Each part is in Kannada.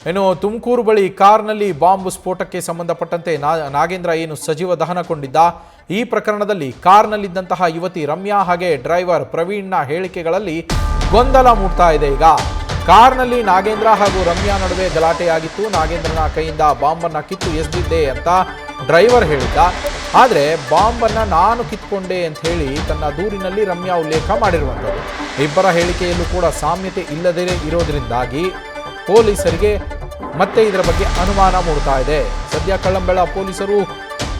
ಇನ್ನು ತುಮಕೂರು ಬಳಿ ಕಾರ್ನಲ್ಲಿ ಬಾಂಬ್ ಸ್ಫೋಟಕ್ಕೆ ಸಂಬಂಧಪಟ್ಟಂತೆ ನಾಗೇಂದ್ರ ಏನು ಸಜೀವ ದಹನಗೊಂಡಿದ್ದ ಈ ಪ್ರಕರಣದಲ್ಲಿ ಕಾರ್ನಲ್ಲಿದ್ದಂತಹ ಯುವತಿ ರಮ್ಯಾ ಹಾಗೆ ಡ್ರೈವರ್ ಪ್ರವೀಣ್ನ ಹೇಳಿಕೆಗಳಲ್ಲಿ ಗೊಂದಲ ಮೂಡ್ತಾ ಇದೆ. ಈಗ ಕಾರ್ನಲ್ಲಿ ನಾಗೇಂದ್ರ ಹಾಗೂ ರಮ್ಯಾ ನಡುವೆ ಗಲಾಟೆಯಾಗಿತ್ತು. ನಾಗೇಂದ್ರನ ಕೈಯಿಂದ ಬಾಂಬನ್ನು ಕಿತ್ತು ಎಸೆದಿದ್ದೆ ಅಂತ ಡ್ರೈವರ್ ಹೇಳಿದ್ದ. ಆದರೆ ಬಾಂಬನ್ನು ನಾನು ಕಿತ್ಕೊಂಡೆ ಅಂತ ಹೇಳಿ ತನ್ನ ದೂರಿನಲ್ಲಿ ರಮ್ಯಾ ಉಲ್ಲೇಖ ಮಾಡಿರುವಂಥದ್ದು. ಇಬ್ಬರ ಹೇಳಿಕೆಯಲ್ಲೂ ಕೂಡ ಸಾಮ್ಯತೆ ಇಲ್ಲದೇ ಇರೋದ್ರಿಂದಾಗಿ ಪೊಲೀಸರಿಗೆ ಮತ್ತೆ ಇದರ ಬಗ್ಗೆ ಅನುಮಾನ ಮೂಡ್ತಾ ಇದೆ. ಸದ್ಯ ಕಳ್ಳಂಬೆಳ ಪೊಲೀಸರು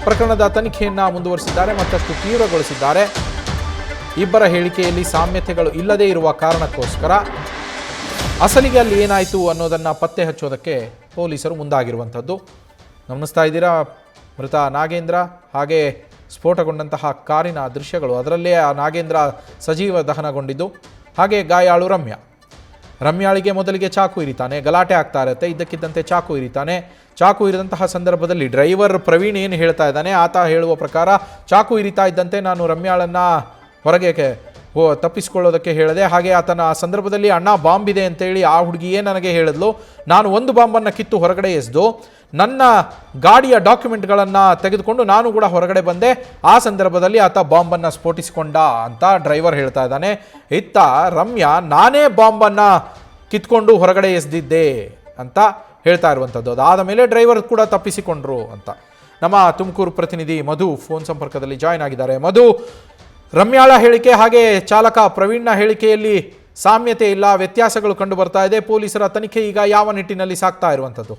ಪ್ರಕರಣದ ತನಿಖೆಯನ್ನು ಮುಂದುವರಿಸಿದ್ದಾರೆ, ಮತ್ತಷ್ಟು ತೀವ್ರಗೊಳಿಸಿದ್ದಾರೆ. ಇಬ್ಬರ ಹೇಳಿಕೆಯಲ್ಲಿ ಸಾಮ್ಯತೆಗಳು ಇಲ್ಲದೇ ಇರುವ ಕಾರಣಕ್ಕೋಸ್ಕರ ಅಸಲಿಗೆ ಅಲ್ಲಿ ಏನಾಯಿತು ಅನ್ನೋದನ್ನು ಪತ್ತೆ ಹಚ್ಚೋದಕ್ಕೆ ಪೊಲೀಸರು ಮುಂದಾಗಿರುವಂಥದ್ದು. ಗಮನಿಸ್ತಾ ಇದ್ದೀರಾ ಮೃತ ನಾಗೇಂದ್ರ ಹಾಗೆ ಸ್ಫೋಟಗೊಂಡಂತಹ ಕಾರಿನ ದೃಶ್ಯಗಳು. ಅದರಲ್ಲೇ ಆ ನಾಗೇಂದ್ರ ಸಜೀವ ದಹನಗೊಂಡಿದ್ದು, ಹಾಗೆ ಗಾಯಾಳು ರಮ್ಯಾಳಿಗೆ ಮೊದಲಿಗೆ ಚಾಕು ಇರಿತಾನೆ, ಗಲಾಟೆ ಆಗ್ತಾ ಇರುತ್ತೆ. ಇದ್ದಕ್ಕಿದ್ದಂತೆ ಚಾಕು ಇರಿತಾನೆ. ಚಾಕು ಇರಿದಂತಹ ಸಂದರ್ಭದಲ್ಲಿ ಡ್ರೈವರ್ ಪ್ರವೀಣ್ ಏನು ಹೇಳ್ತಾ ಇದ್ದಾನೆ, ಆತ ಹೇಳುವ ಪ್ರಕಾರ ಚಾಕು ಇರಿತಾ ಇದ್ದಂತೆ ನಾನು ರಮ್ಯಾಳನ್ನು ಹೊರಗೆ ತಪ್ಪಿಸ್ಕೊಳ್ಳೋದಕ್ಕೆ ಹೇಳಿದೆ. ಹಾಗೆ ಆತನ ಆ ಸಂದರ್ಭದಲ್ಲಿ ಅಣ್ಣ ಬಾಂಬ್ ಇದೆ ಅಂತೇಳಿ ಆ ಹುಡುಗಿಯೇ ನನಗೆ ಹೇಳಿದ್ಲು. ನಾನು ಒಂದು ಬಾಂಬನ್ನು ಕಿತ್ತು ಹೊರಗಡೆ ಎಸೆದು ನನ್ನ ಗಾಡಿಯ ಡಾಕ್ಯುಮೆಂಟ್ಗಳನ್ನು ತೆಗೆದುಕೊಂಡು ನಾನು ಕೂಡ ಹೊರಗಡೆ ಬಂದೆ. ಆ ಸಂದರ್ಭದಲ್ಲಿ ಆತ ಬಾಂಬನ್ನು ಸ್ಫೋಟಿಸಿಕೊಂಡ ಅಂತ ಡ್ರೈವರ್ ಹೇಳ್ತಾ ಇದ್ದಾನೆ. ಇತ್ತ ರಮ್ಯಾ ನಾನೇ ಬಾಂಬನ್ನು ಕಿತ್ಕೊಂಡು ಹೊರಗಡೆ ಎಸೆದಿದ್ದೆ ಅಂತ ಹೇಳ್ತಾ ಇರುವಂಥದ್ದು. ಅದಾದ ಮೇಲೆ ಡ್ರೈವರ್ ಕೂಡ ತಪ್ಪಿಸಿಕೊಂಡ್ರು ಅಂತ ನಮ್ಮ ತುಮಕೂರು ಪ್ರತಿನಿಧಿ ಮಧು ಫೋನ್ ಸಂಪರ್ಕದಲ್ಲಿ ಜಾಯ್ನ್ ಆಗಿದ್ದಾರೆ. ಮಧು, ರಮ್ಯಾಳ ಹೇಳಿಕೆ ಹಾಗೆ ಚಾಲಕ ಪ್ರವೀಣ್ನ ಹೇಳಿಕೆಯಲ್ಲಿ ಸಾಮ್ಯತೆ ಇಲ್ಲ, ವ್ಯತ್ಯಾಸಗಳು ಕಂಡು ಬರ್ತಾ ಇದೆ. ಪೊಲೀಸರ ತನಿಖೆ ಈಗ ಯಾವ ನಿಟ್ಟಿನಲ್ಲಿ ಸಾಗ್ತಾ ಇರುವಂಥದ್ದು?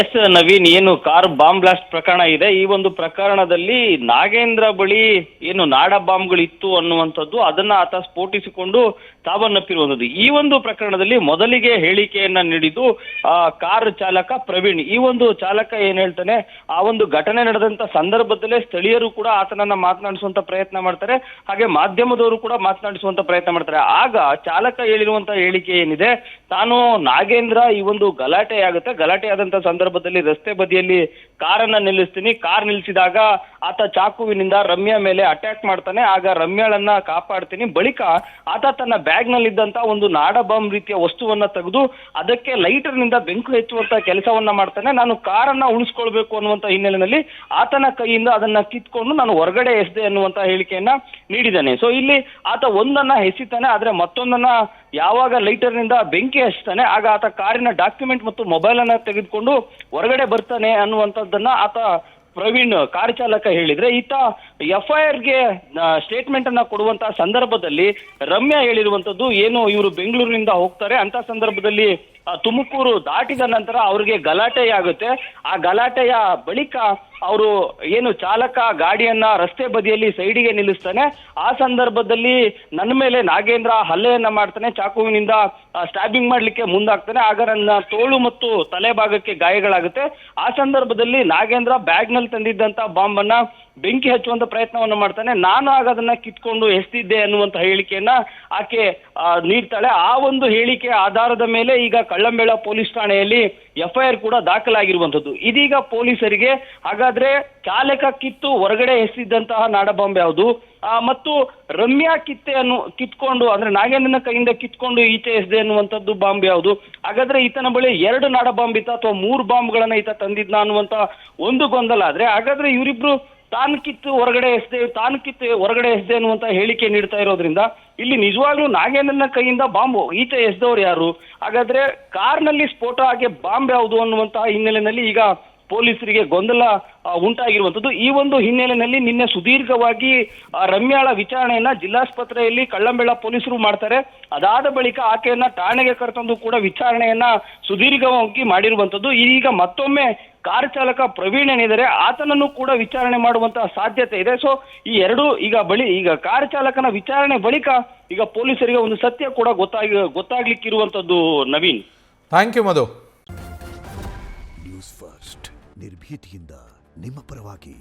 ಎಸ್ ನವೀನ್, ಏನು ಕಾರ್ ಬಾಂಬ್ ಬ್ಲಾಸ್ಟ್ ಪ್ರಕರಣ ಇದೆ, ಈ ಒಂದು ಪ್ರಕರಣದಲ್ಲಿ ನಾಗೇಂದ್ರ ಬಳಿ ಏನು ನಾಡ ಬಾಂಬ್ಗಳಿತ್ತು ಅನ್ನುವಂಥದ್ದು, ಅದನ್ನ ಆತ ಸ್ಫೋಟಿಸಿಕೊಂಡು ಸಾವನ್ನಪ್ಪಿರುವಂಥದ್ದು. ಈ ಒಂದು ಪ್ರಕರಣದಲ್ಲಿ ಮೊದಲಿಗೆ ಹೇಳಿಕೆಯನ್ನ ನೀಡಿದ್ದು ಕಾರ್ ಚಾಲಕ ಪ್ರವೀಣ್. ಈ ಒಂದು ಚಾಲಕ ಏನ್ ಹೇಳ್ತಾನೆ, ಆ ಒಂದು ಘಟನೆ ನಡೆದಂತ ಸಂದರ್ಭದಲ್ಲೇ ಸ್ಥಳೀಯರು ಕೂಡ ಆತನನ್ನ ಮಾತನಾಡಿಸುವಂತ ಪ್ರಯತ್ನ ಮಾಡ್ತಾರೆ, ಹಾಗೆ ಮಾಧ್ಯಮದವರು ಕೂಡ ಮಾತನಾಡಿಸುವಂತ ಪ್ರಯತ್ನ ಮಾಡ್ತಾರೆ. ಆಗ ಚಾಲಕ ಹೇಳಿರುವಂತ ಹೇಳಿಕೆ ಏನಿದೆ, ತಾನು ನಾಗೇಂದ್ರ ಈ ಒಂದು ಗಲಾಟೆ ಆದಂತ ಸಂದರ್ಭದಲ್ಲಿ ರಸ್ತೆ ಬದಿಯಲ್ಲಿ ಕಾರನ್ನ ನಿಲ್ಲಿಸ್ತೀನಿ, ಕಾರ್ ನಿಲ್ಲಿಸಿದಾಗ ಆತ ಚಾಕುವಿನಿಂದ ರಮ್ಯಾ ಮೇಲೆ ಅಟ್ಯಾಕ್ ಮಾಡ್ತಾನೆ. ಆಗ ರಮ್ಯಾಳನ್ನ ಕಾಪಾಡ್ತೀನಿ. ಬಳಿಕ ಆತ ತನ್ನ ಬ್ಯಾಗ್ ನಲ್ಲಿದ್ದಂತ ಒಂದು ನಾಡ ಬಾಂಬ್ ರೀತಿಯ ವಸ್ತುವನ್ನ ತೆಗೆದು ಅದಕ್ಕೆ ಲೈಟರ್ ನಿಂದ ಬೆಂಕಿ ಹಚ್ಚುವಂತ ಕೆಲಸವನ್ನ ಮಾಡ್ತಾನೆ. ನಾನು ಕಾರನ್ನ ಉಳಿಸ್ಕೊಳ್ಬೇಕು ಅನ್ನುವಂತ ಹಿನ್ನೆಲೆಯಲ್ಲಿ ಆತನ ಕೈಯಿಂದ ಅದನ್ನ ಕಿತ್ಕೊಂಡು ನಾನು ಹೊರಗಡೆ ಎಸೆದೆ ಅನ್ನುವಂತ ಹೇಳಿಕೆಯನ್ನ ನೀಡಿದ್ದಾನೆ. ಸೊ ಇಲ್ಲಿ ಆತ ಒಂದನ್ನ ಎಸಿತಾನೆ, ಆದ್ರೆ ಮತ್ತೊಂದನ್ನ ಯಾವಾಗ ಲೈಟರ್ ನಿಂದ ಬೆಂಕಿ ಹಚ್ತಾನೆ ಆಗ ಆತ ಕಾರಿನ ಡಾಕ್ಯುಮೆಂಟ್ ಮತ್ತು ಮೊಬೈಲ್ ಅನ್ನ ತೆಗೆದುಕೊಂಡು ಹೊರಗಡೆ ಬರ್ತಾನೆ ಅನ್ನುವಂಥದ್ದನ್ನ ಆತ ಪ್ರವೀಣ್ ಕಾರ್ ಚಾಲಕ ಹೇಳಿದ್ರೆ, ಈತ FIRಗೆ ಸ್ಟೇಟ್ಮೆಂಟ್ ಅನ್ನ ಕೊಡುವಂತಹ ಸಂದರ್ಭದಲ್ಲಿ ರಮ್ಯಾ ಹೇಳಿರುವಂತದ್ದು ಏನು, ಇವರು ಬೆಂಗಳೂರಿನಿಂದ ಹೋಗ್ತಾರೆ ಅಂತ ಸಂದರ್ಭದಲ್ಲಿ ತುಮಕೂರು ದಾಟಿದ ನಂತರ ಅವ್ರಿಗೆ ಗಲಾಟೆ ಆಗುತ್ತೆ. ಆ ಗಲಾಟೆಯ ಬಳಿಕ ಅವರು ಏನು ಚಾಲಕ ಗಾಡಿಯನ್ನ ರಸ್ತೆ ಬದಿಯಲ್ಲಿ ಸೈಡಿಗೆ ನಿಲ್ಲಿಸ್ತಾನೆ. ಆ ಸಂದರ್ಭದಲ್ಲಿ ನನ್ನ ಮೇಲೆ ನಾಗೇಂದ್ರ ಹಲ್ಲೆಯನ್ನ ಮಾಡ್ತಾನೆ, ಚಾಕುವಿನಿಂದ ಸ್ಟ್ಯಾಬಿಂಗ್ ಮಾಡ್ಲಿಕ್ಕೆ ಮುಂದಾಗ್ತಾನೆ. ಆಗ ನನ್ನ ತೋಳು ಮತ್ತು ತಲೆ ಭಾಗಕ್ಕೆ ಗಾಯಗಳಾಗುತ್ತೆ. ಆ ಸಂದರ್ಭದಲ್ಲಿ ನಾಗೇಂದ್ರ ಬ್ಯಾಗ್ ನಲ್ಲಿ ತಂದಿದ್ದಂತ ಬಾಂಬ್ ಅನ್ನ ಬೆಂಕಿ ಹಚ್ಚುವಂತ ಪ್ರಯತ್ನವನ್ನ ಮಾಡ್ತಾನೆ. ನಾನು ಆಗ ಅದನ್ನ ಕಿತ್ಕೊಂಡು ಎಸೆದಿದ್ದೆ ಅನ್ನುವಂತ ಹೇಳಿಕೆಯನ್ನ ಆಕೆ ನೀಡ್ತಾಳೆ. ಆ ಒಂದು ಹೇಳಿಕೆಯ ಆಧಾರದ ಮೇಲೆ ಈಗ ಕಳ್ಳಂಬೆಳ ಪೊಲೀಸ್ ಠಾಣೆಯಲ್ಲಿ FIR ಕೂಡ ದಾಖಲಾಗಿರುವಂತದ್ದು. ಇದೀಗ ಪೊಲೀಸರಿಗೆ ಹಾಗಾದ್ರೆ ಚಾಲಕ ಕಿತ್ತು ಹೊರಗಡೆ ಎಸೆದಿದ್ದಂತಹ ನಾಡ ಬಾಂಬ್ ಯಾವುದು ಮತ್ತು ರಮ್ಯಾ ಕಿತ್ಕೊಂಡು ಅಂದ್ರೆ ನಾಗೇಂದ್ರನ ಕೈಯಿಂದ ಕಿತ್ಕೊಂಡು ಈಚೆ ಎಸೆದೆ ಅನ್ನುವಂಥದ್ದು ಬಾಂಬ್ ಯಾವುದು, ಹಾಗಾದ್ರೆ ಈತನ ಬಳಿ 2 ನಾಡ ಬಾಂಬ್ ಇತ್ತ ಅಥವಾ 3 ಬಾಂಬ್ಗಳನ್ನ ಈತ ತಂದಿದ್ನ ಅನ್ನುವಂತ ಒಂದು ಗೊಂದಲ ಆದ್ರೆ, ಹಾಗಾದ್ರೆ ಇವರಿಬ್ರು ತಾನು ಕಿತ್ತು ಹೊರಗಡೆ ಎಸೆದೆ ಅನ್ನುವಂತ ಹೇಳಿಕೆ ನೀಡ್ತಾ ಇರೋದ್ರಿಂದ ಇಲ್ಲಿ ನಿಜವಾಗ್ಲೂ ನಾಗೇಂದ್ರನ ಕೈಯಿಂದ ಬಾಂಬು ಈಚೆ ಎಸೆದವ್ರು ಯಾರು, ಹಾಗಾದ್ರೆ ಕಾರ್ನಲ್ಲಿ ಸ್ಫೋಟ ಆಗಿ ಬಾಂಬ್ ಯಾವುದು ಅನ್ನುವಂತಹ ಹಿನ್ನೆಲೆಯಲ್ಲಿ ಈಗ ಪೊಲೀಸರಿಗೆ ಗೊಂದಲ ಉಂಟಾಗಿರುವಂತದ್ದು. ಈ ಒಂದು ಹಿನ್ನೆಲೆಯಲ್ಲಿ ನಿನ್ನೆ ಸುದೀರ್ಘವಾಗಿ ರಮ್ಯಾಳ ವಿಚಾರಣೆಯನ್ನ ಜಿಲ್ಲಾಸ್ಪತ್ರೆಯಲ್ಲಿ ಕಳ್ಳಂಬೆಳ ಪೊಲೀಸರು ಮಾಡ್ತಾರೆ. ಅದಾದ ಬಳಿಕ ಆಕೆಯನ್ನ ಠಾಣೆಗೆ ಕರೆತಂದು ಕೂಡ ವಿಚಾರಣೆಯನ್ನ ಸುದೀರ್ಘವಾಗಿ ಮಾಡಿರುವಂತದ್ದು. ಈಗ ಮತ್ತೊಮ್ಮೆ ಕಾರ್ ಚಾಲಕ ಪ್ರವೀಣ್ ಏನಿದ್ದಾರೆ ಆತನನ್ನು ಕೂಡ ವಿಚಾರಣೆ ಮಾಡುವಂತಹ ಸಾಧ್ಯತೆ ಇದೆ. ಸೊ ಈ ಎರಡು ಈಗ ಕಾರ್ ಚಾಲಕನ ವಿಚಾರಣೆ ಬಳಿಕ ಈಗ ಪೊಲೀಸರಿಗೆ ಒಂದು ಸತ್ಯ ಕೂಡ ಗೊತ್ತಾಗ್ಲಿಕ್ಕಿರುವಂತದ್ದು. Naveen, thank you Madhu. News first ನಿರ್ಭೀತಿಯಿಂದ ನಿಮ್ಮ ಪರವಾಗಿ.